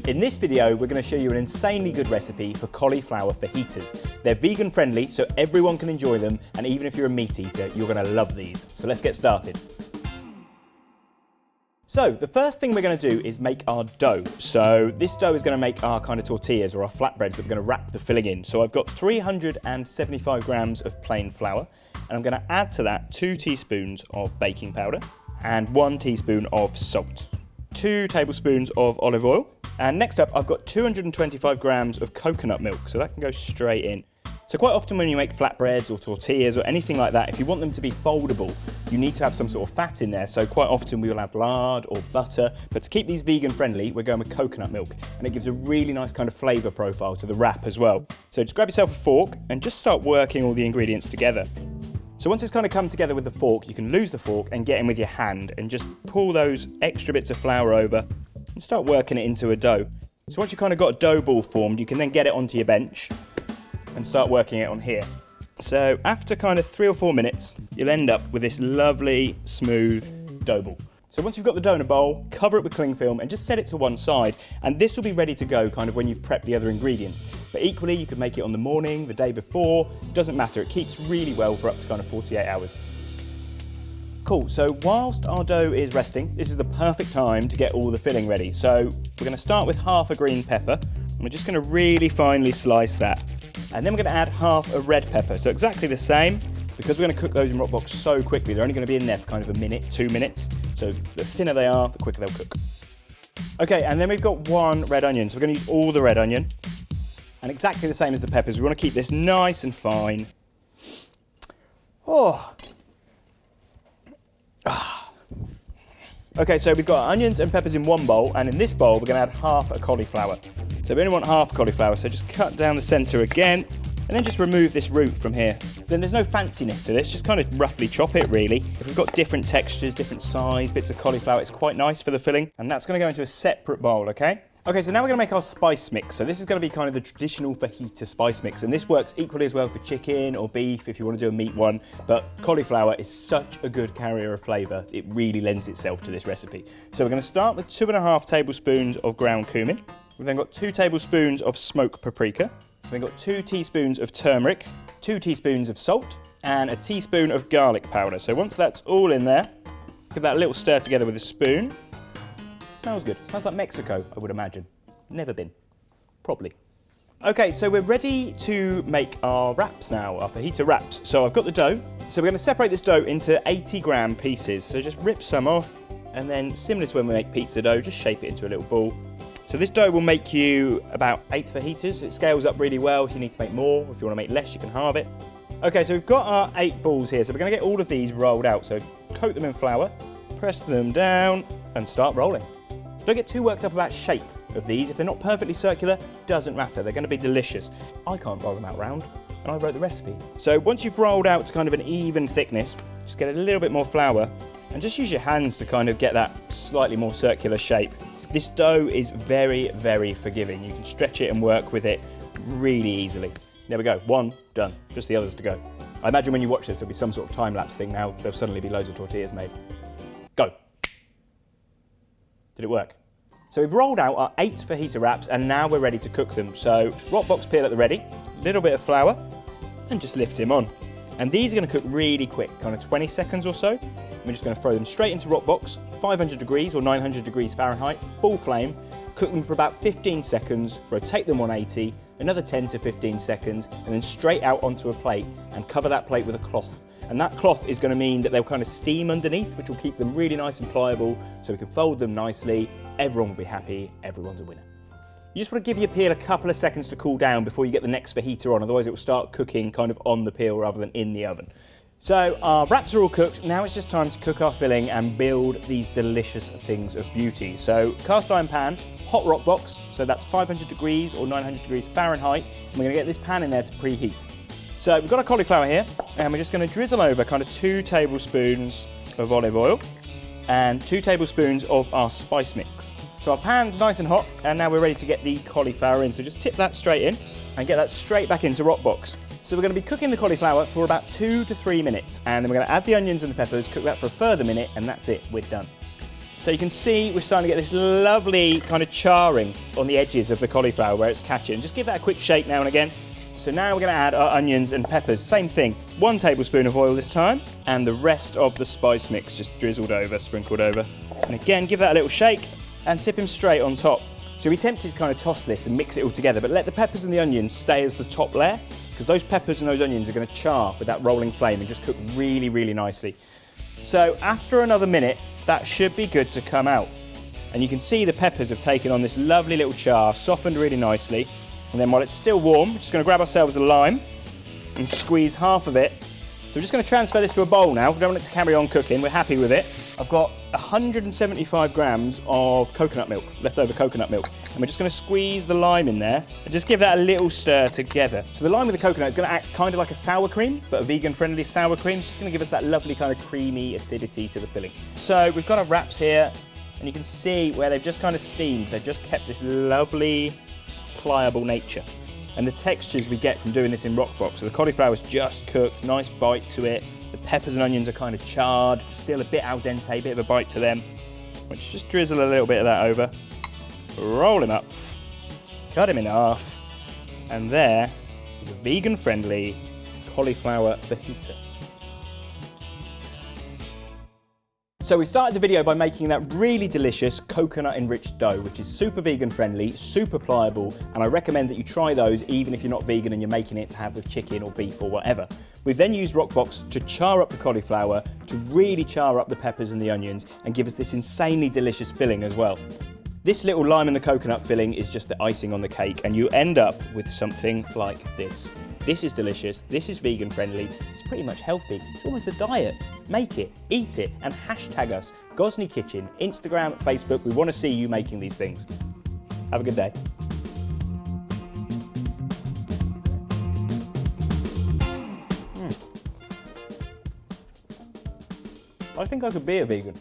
In this video, we're going to show you an insanely good recipe for cauliflower fajitas. They're vegan friendly, so everyone can enjoy them, and even if you're a meat eater, you're going to love these. So let's get started. So the first thing we're going to do is make our dough. So this dough is going to make our kind of tortillas or our flatbreads that we're going to wrap the filling in. So I've got 375 grams of plain flour, and I'm going to add to that 2 teaspoons of baking powder and 1 teaspoon of salt, 2 tablespoons of olive oil, and next up I've got 225 grams of coconut milk, so that can go straight in. So quite often when you make flatbreads or tortillas or anything like that, if you want them to be foldable, you need to have some sort of fat in there. So quite often we will add lard or butter, but to keep these vegan friendly, we're going with coconut milk, and it gives a really nice kind of flavour profile to the wrap as well. So just grab yourself a fork and just start working all the ingredients together. So once it's kind of come together with the fork, you can lose the fork and get in with your hand and just pull those extra bits of flour over and start working it into a dough. So once you've kind of got a dough ball formed, you can then get it onto your bench and start working it on here. So after kind of 3 or 4 minutes, you'll end up with this lovely, smooth dough ball. So once you've got the dough in a bowl, cover it with cling film and just set it to one side, and this will be ready to go kind of when you've prepped the other ingredients. But equally, you could make it on the morning, the day before, doesn't matter, it keeps really well for up to kind of 48 hours. Cool, so whilst our dough is resting, this is the perfect time to get all the filling ready. So we're going to start with half a green pepper, and we're just going to really finely slice that. And then we're going to add half a red pepper, so exactly the same. Because we're going to cook those in Roccbox so quickly, they're only going to be in there for kind of a minute, 2 minutes. So the thinner they are, the quicker they'll cook. Okay, and then we've got 1 red onion. So we're going to use all the red onion. And exactly the same as the peppers. We want to keep this nice and fine. Oh. Okay, so we've got onions and peppers in 1 bowl, and in this bowl we're going to add half a cauliflower. So we only want half cauliflower, so just cut down the centre again, and then just remove this root from here. Then there's no fanciness to this, just kind of roughly chop it really. If we've got different textures, different size, bits of cauliflower, it's quite nice for the filling, and that's going to go into a separate bowl, okay? Okay, so now we're going to make our spice mix. So this is going to be kind of the traditional fajita spice mix, and this works equally as well for chicken or beef if you want to do a meat one, but cauliflower is such a good carrier of flavour, it really lends itself to this recipe. So we're going to start with 2.5 tablespoons of ground cumin. We've then got 2 tablespoons of smoked paprika. We've then got 2 teaspoons of turmeric, 2 teaspoons of salt, and a teaspoon of garlic powder. So once that's all in there, give that a little stir together with a spoon. Smells good. Smells like Mexico, I would imagine. Never been. Probably. Okay, so we're ready to make our wraps now, our fajita wraps. So I've got the dough. So we're going to separate this dough into 80-gram pieces. So just rip some off, and then similar to when we make pizza dough, just shape it into a little ball. So this dough will make you about 8 fajitas. It scales up really well if you need to make more. If you want to make less, you can halve it. Okay, so we've got our 8 balls here. So we're going to get all of these rolled out. So coat them in flour, press them down, and start rolling. Don't get too worked up about shape of these. If they're not perfectly circular, doesn't matter. They're going to be delicious. I can't roll them out round, and I wrote the recipe. So once you've rolled out to kind of an even thickness, just get a little bit more flour, and just use your hands to kind of get that slightly more circular shape. This dough is very, very forgiving. You can stretch it and work with it really easily. There we go, 1 done, just the others to go. I imagine when you watch this, there'll be some sort of time-lapse thing now. There'll suddenly be loads of tortillas made. Go. Did it work? So we've rolled out our 8 fajita wraps, and now we're ready to cook them. So Roccbox peel at the ready, little bit of flour, and just lift him on. And these are going to cook really quick, kind of 20 seconds or so. We're just going to throw them straight into Roccbox, 500 degrees or 900 degrees Fahrenheit, full flame, cook them for about 15 seconds, rotate them 180, another 10 to 15 seconds, and then straight out onto a plate and cover that plate with a cloth. And that cloth is going to mean that they'll kind of steam underneath, which will keep them really nice and pliable, so we can fold them nicely. Everyone will be happy, everyone's a winner. You just want to give your peel a couple of seconds to cool down before you get the next fajita on, otherwise it will start cooking kind of on the peel rather than in the oven. So our wraps are all cooked, now it's just time to cook our filling and build these delicious things of beauty. So cast iron pan, hot Roccbox, so that's 500 degrees or 900 degrees Fahrenheit, and we're going to get this pan in there to preheat. So we've got our cauliflower here, and we're just going to drizzle over kind of 2 tablespoons of olive oil and 2 tablespoons of our spice mix. So our pan's nice and hot, and now we're ready to get the cauliflower in. So just tip that straight in and get that straight back into Roccbox. So we're going to be cooking the cauliflower for about 2 to 3 minutes, and then we're going to add the onions and the peppers, cook that for a further minute, and that's it, we're done. So you can see we're starting to get this lovely kind of charring on the edges of the cauliflower where it's catching. Just give that a quick shake now and again. So now we're going to add our onions and peppers. Same thing, 1 tablespoon of oil this time, and the rest of the spice mix just drizzled over, sprinkled over. And again, give that a little shake and tip him straight on top. So we're tempted to kind of toss this and mix it all together, but let the peppers and the onions stay as the top layer, because those peppers and those onions are going to char with that rolling flame and just cook really, really nicely. So after another minute, that should be good to come out. And you can see the peppers have taken on this lovely little char, softened really nicely. And then while it's still warm, we're just going to grab ourselves a lime and squeeze half of it. So we're just going to transfer this to a bowl now. We don't want it to carry on cooking. We're happy with it. I've got 175 grams of coconut milk, leftover coconut milk. And we're just going to squeeze the lime in there and just give that a little stir together. So the lime with the coconut is going to act kind of like a sour cream, but a vegan-friendly sour cream. It's just going to give us that lovely kind of creamy acidity to the filling. So we've got our wraps here, and you can see where they've just kind of steamed. They've just kept this lovely, pliable nature. And the textures we get from doing this in Roccbox, so the cauliflower's just cooked, nice bite to it. The peppers and onions are kind of charred, still a bit al dente, a bit of a bite to them. Which just drizzle a little bit of that over. Roll him up, cut him in half, and there is a vegan-friendly cauliflower fajita. So we started the video by making that really delicious coconut-enriched dough, which is super vegan-friendly, super pliable, and I recommend that you try those even if you're not vegan and you're making it to have with chicken or beef or whatever. We've then used Roccbox to char up the cauliflower, to really char up the peppers and the onions, and give us this insanely delicious filling as well. This little lime and the coconut filling is just the icing on the cake, and you end up with something like this. This is delicious, this is vegan friendly, it's pretty much healthy, it's almost a diet. Make it, eat it, and hashtag us, Gozney Kitchen, Instagram, Facebook, we want to see you making these things. Have a good day. I think I could be a vegan.